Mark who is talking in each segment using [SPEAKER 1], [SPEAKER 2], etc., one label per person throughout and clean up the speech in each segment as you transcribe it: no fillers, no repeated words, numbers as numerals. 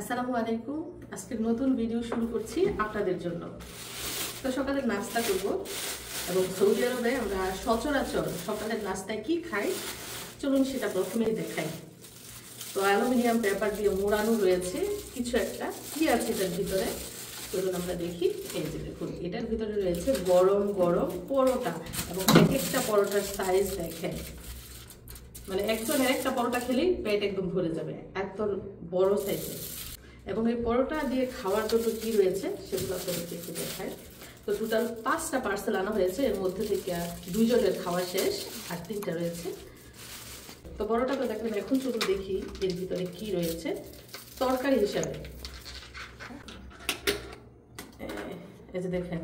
[SPEAKER 1] আসসালামু আলাইকুম। আজকে নতুন ভিডিও শুরু করছি আপনাদের জন্য। তো সকালে নাস্তা করব এবং সৌদি আরবে আমরা সচরাচর সকালের নাস্তায় কি খাই চলুন সেটা প্রথমেই দেখাই। তো অ্যালুমিনিয়াম পেপার দিয়ে মোড়ানো রয়েছে কিছু একটা, কি আছে এটার ভিতরে চলুন আমরা দেখি। এই যে দেখুন, এটার ভিতরে রয়েছে গরম গরম পরোটা এবং এক একটা পরোটার সাইজ দেখেন, মানে একজনের একটা পরোটা খেলেই পেট একদম ভরে যাবে, এত বড় সাইজের। এবং এই পরোটা দিয়ে খাওয়ার জন্য কি রয়েছে সেগুলো আপনাদেরকে একটু দেখায়। তো টোটাল 5টা পার্সেল আনা হয়েছে, এর মধ্যে থেকে 2 জনের খাওয়া শেষ আর 3টা রয়েছে। তো পরোটাটা দেখবেন, এখন শুধু দেখি এর ভিতরে কি রয়েছে তরকারি হিসাবে। এই যে দেখেন,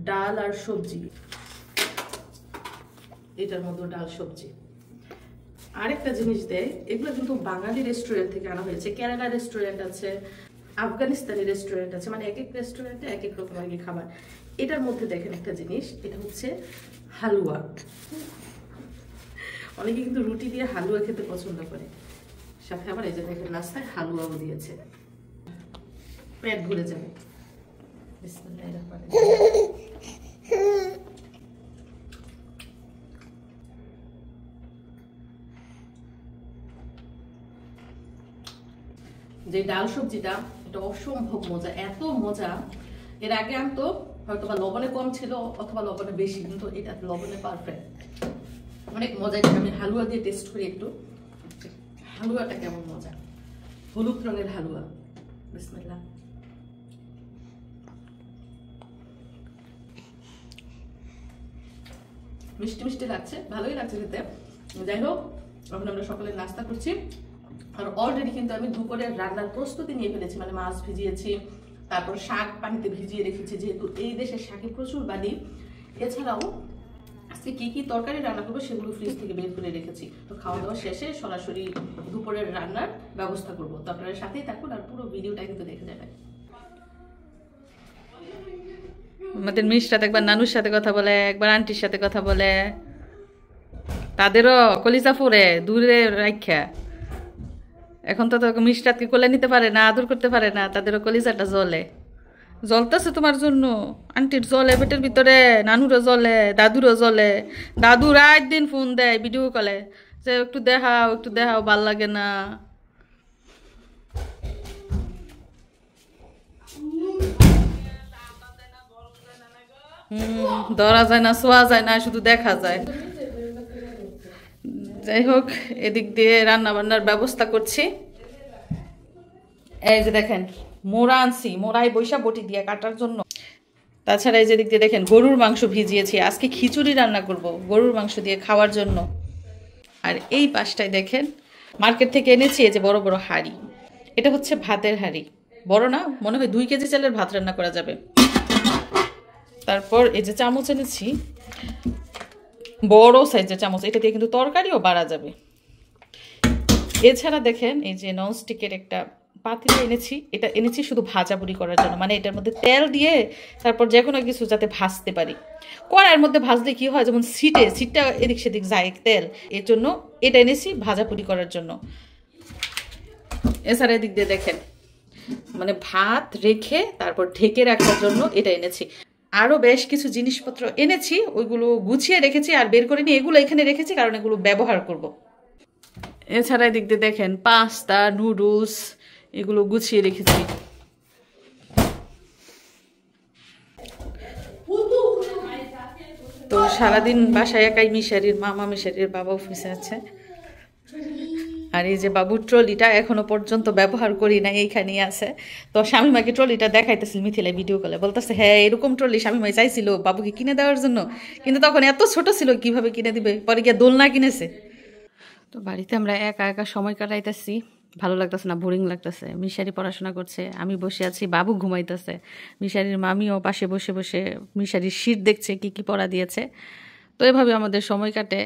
[SPEAKER 1] ডাল আর সবজি, এটার মধ্যে ডাল সবজি। আরেকটা জিনিস দেয়, এগুলো কিন্তু বাঙালি রেস্টুরেন্ট থেকে আনা হয়েছে, কেরালা রেস্টুরেন্ট আছে, আফগানিস্তানি রেস্টুরেন্ট আছে, মানে এক এক রেস্টুরেন্টে এক এক রকম আর কি খাবার। এটার মধ্যে দেখেন একটা জিনিস, এটা হচ্ছে হালুয়া। অনেকে কিন্তু রুটি দিয়ে হালুয়া খেতে পছন্দ করে, সাথে আবার এই যে দেখেন নাস্তায় হালুয়াও দিয়েছে, পেট ভরে যাবে। বিসমিল্লাহির রহমানির রহিম। যে ডাল সবজিটা, এটা অসম্ভব মজা, এত মজা। এর আগে আনতো হয়তো বা লবণে কম ছিল অথবা লবণে বেশি, কিন্তু এটা লবণে পারফেক্ট, অনেক মজা। আমি হালুয়া দিয়ে টেস্ট করি একটু, হালুয়াটা কেমন মজা। হলুদ রঙের হালুয়া, বিসমিল্লাহ। মিষ্টি মিষ্টি লাগছে, ভালোই লাগছে খেতে। যাই হোক, এখন আমরা সকালে নাস্তা করছি আর অলরেডি কিন্তু আমি দুপুরের রান্নার প্রস্তুতি নিয়ে ফেলেছি, মানে মাছ ভিজিয়েছি, তারপর শাক পানিতে ভিজিয়ে রেখেছি, যেহেতু এই দেশের শাকে প্রচুর বালি। এছাড়াও আজকে কি কি তরকারি রান্না করবো সেগুলো ফ্রিজ থেকে বের করে রেখেছি। তো খাওয়া দাওয়া শেষে সরাসরি দুপুরের রান্নার ব্যবস্থা করবো। তো আপনারা সাথেই থাকুন আর পুরো ভিডিওটা কিন্তু দেখে যাবেন।
[SPEAKER 2] আমাদের মিষ্টাত একবার নানুর সাথে কথা বলে, একবার আন্টির সাথে কথা বলে, তাদেরও কলিজা ফুরে দূরে রাখা। এখন তো মিষ্টাতকে কোলে নিতে পারে না, আদর করতে পারে না, তাদেরও কলিজাটা জ্বলে। জ্বলতেছে তোমার জন্য, আন্টির জ্বলে পেটের ভিতরে, নানুরও জ্বলে, দাদুরও জ্বলে। দাদু রাত দিন ফোন দেয় ভিডিও কলে, যে একটু দেখাও একটু দেখাও, ভাল লাগে না। ধরা যায় না, শোয়া যায় না, শুধু দেখা যায়। যাই হোক, এদিক দিয়ে রান্না বান্নার ব্যবস্থা করছি। এই যে দেখেন মোড়া আনছি, মোড়াই বৈশা বটি দিয়ে কাটার জন্য। তাছাড়া এই যে দিক দিয়ে দেখেন গরুর মাংস ভিজিয়েছি, আজকে খিচুড়ি রান্না করব গরুর মাংস দিয়ে খাওয়ার জন্য। আর এই পাশটায় দেখেন মার্কেট থেকে এনেছি এই যে বড় বড় হাঁড়ি, এটা হচ্ছে ভাতের হাঁড়ি, বড় না, মনে হয় 2 কেজি চালের ভাত রান্না করা যাবে। তারপর এই যে চামচ এনেছি, বড় সাইজের চামচ, এটা দিয়ে কিন্তু তরকারিও বাড়া যাবে। এছাড়া দেখেন এই যে ননস্টিকের একটা পাতিল এনেছি, এটা এনেছি শুধু ভাজাপুরি করার জন্য, মানে এটার মধ্যে তেল দিয়ে তারপর যে কোনো কিছু যাতে ভাজতে পারি। কড়াইয়ের মধ্যে ভাজলে কি হয়, যেমন সিটটা এদিক সেদিক যায় তেল, এর জন্য এটা এনেছি ভাজাপুরি করার জন্য। এছাড়া এদিক দিয়ে দেখেন মানে ভাত রেখে তারপর ঢেকে রাখার জন্য এটা এনেছি। আরও বেশ কিছু জিনিসপত্র এনেছি, ওইগুলো গুছিয়ে রেখেছি আর বের করে নিয়ে এগুলো এখানে রেখেছি, কারণ এগুলো ব্যবহার করব। এছাড়া এদিক দিয়ে দেখেন পাস্তা, নুডলস, এগুলো গুছিয়ে রেখেছি। তো সারাদিন বাসায় একাই, মিশারির মামা, মিশারির বাবা অফিসে আছে। আর এই যে বাবুর ট্রলিটা এখনো পর্যন্ত ব্যবহার করি না, এইখানেই আছে। তো স্বামীমাকে ট্রলিটা দেখাইতেছিল মিথিলায় ভিডিও কলে, বলতেছে হ্যাঁ এরকম ট্রলি স্বামীমাই চাইছিল বাবুকে কিনে দেওয়ার জন্য, কিন্তু তখন এত ছোট ছিল কিভাবে কিনে দিবে, পরে গিয়ে দোলনা কিনেছে। তো বাড়িতে আমরা একা একা সময় কাটাইতেছি, ভালো লাগতেছে না, বোরিং লাগতেছে। মিশারি পড়াশোনা করছে, আমি বসে আছি, বাবু ঘুমাইতেছে। মিশারির মামিও পাশে বসে বসে মিশারির শীট দেখছে, কি কি পড়া দিয়েছে। তো এভাবে আমাদের সময় কাটে।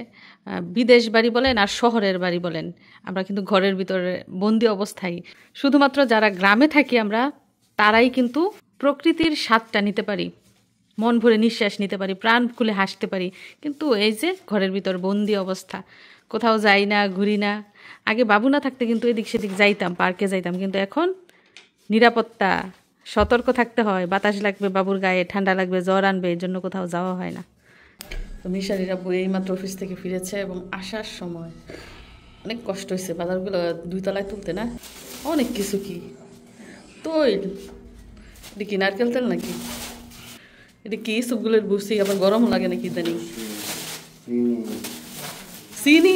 [SPEAKER 2] বিদেশ বাড়ি বলেন আর শহরের বাড়ি বলেন, আমরা কিন্তু ঘরের ভিতরে বন্দি অবস্থায়। শুধুমাত্র যারা গ্রামে থাকি আমরা, তারাই কিন্তু প্রকৃতির স্বাদটা নিতে পারি, মন ভরে নিঃশ্বাস নিতে পারি, প্রাণ খুলে হাসতে পারি। কিন্তু এই যে ঘরের ভিতর বন্দি অবস্থা, কোথাও যাই না, ঘুরি না। আগে বাবু না থাকতে কিন্তু এদিক সেদিক যাইতাম, পার্কে যাইতাম, কিন্তু এখন নিরাপত্তা, সতর্ক থাকতে হয়। বাতাস লাগবে বাবুর গায়ে, ঠান্ডা লাগবে, জ্বর আনবে, এর জন্য কোথাও যাওয়া হয় না। তো মিশারিরা বই এইমাত্র অফিস থেকে ফিরেছে এবং আসার সময় অনেক কষ্ট হয়েছে বাজারগুলো 2 তলায় তুলতে না, অনেক কিছু। কি তৈল, এটা কি নারকেল তেল নাকি? এটা কি সবগুলোর বুঝছি, আবার গরম লাগে নাকি জানি। চিনি,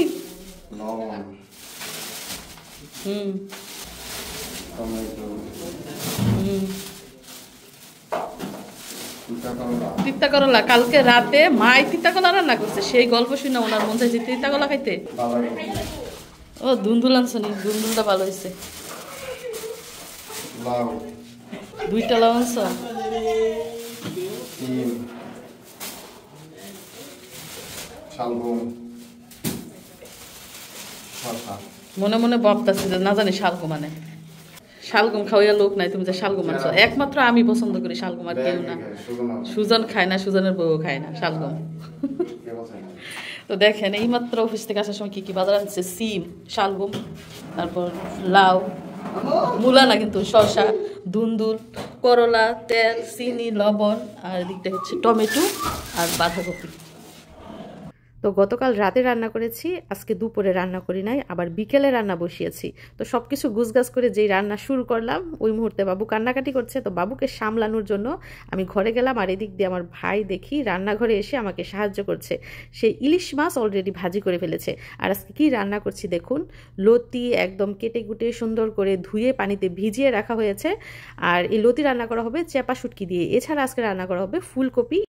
[SPEAKER 2] তিতা করলা। কালকে রাতে মাই তিতা কলা রান্না করছে, সেই গল্প শুনে ওনার মন চাইছে তিতা কলা খাইতে। ও দুন্দুল আনছনি, দুন্দুলটা ভালো হয়েছে। 2টা লাউ আনছ? মনে মনে ভাবতাছি যে না জানি শালগম মানে শালগম খাওয়াইয়া লোক নাই, তুমি যে শালগম আনছো। একমাত্র আমি পছন্দ করি শালগম, আর কেউ না। সুজন খায় না, সুজনের বউ খায় না শালগম। তো দেখেন এইমাত্র অফিস থেকে আসার সময় কি কি বাজার আনছে। সিম, শালগম, তারপর লাউ, মূলা না কিন্তু শসা, ধুন্দুল, করলা, তেল, চিনি, লবণ, আর এদিকটা হচ্ছে টমেটো আর বাঁধাকপি। তো গতকাল রাতে রান্না করেছি, আজকে দুপুরে রান্না করি নাই, আবার বিকেলে রান্না বসিয়েছি। তো সব কিছু গুছগাছ করে যেই রান্না শুরু করলাম ওই মুহূর্তে বাবু কান্নাকাটি করছে। তো বাবুকে সামলানোর জন্য আমি ঘরে গেলাম, আর এদিক দিয়ে আমার ভাই দেখি রান্নাঘরে এসে আমাকে সাহায্য করছে। সে ইলিশ মাছ অলরেডি ভাজি করে ফেলেছে। আর আজকে কি রান্না করছি দেখুন, লতি একদম কেটে কুটে সুন্দর করে ধুয়ে পানিতে ভিজিয়ে রাখা হয়েছে। আর এই লতি রান্না করা হবে চেপা শুটকি দিয়ে। এছাড়া আজকে রান্না করা হবে ফুলকপি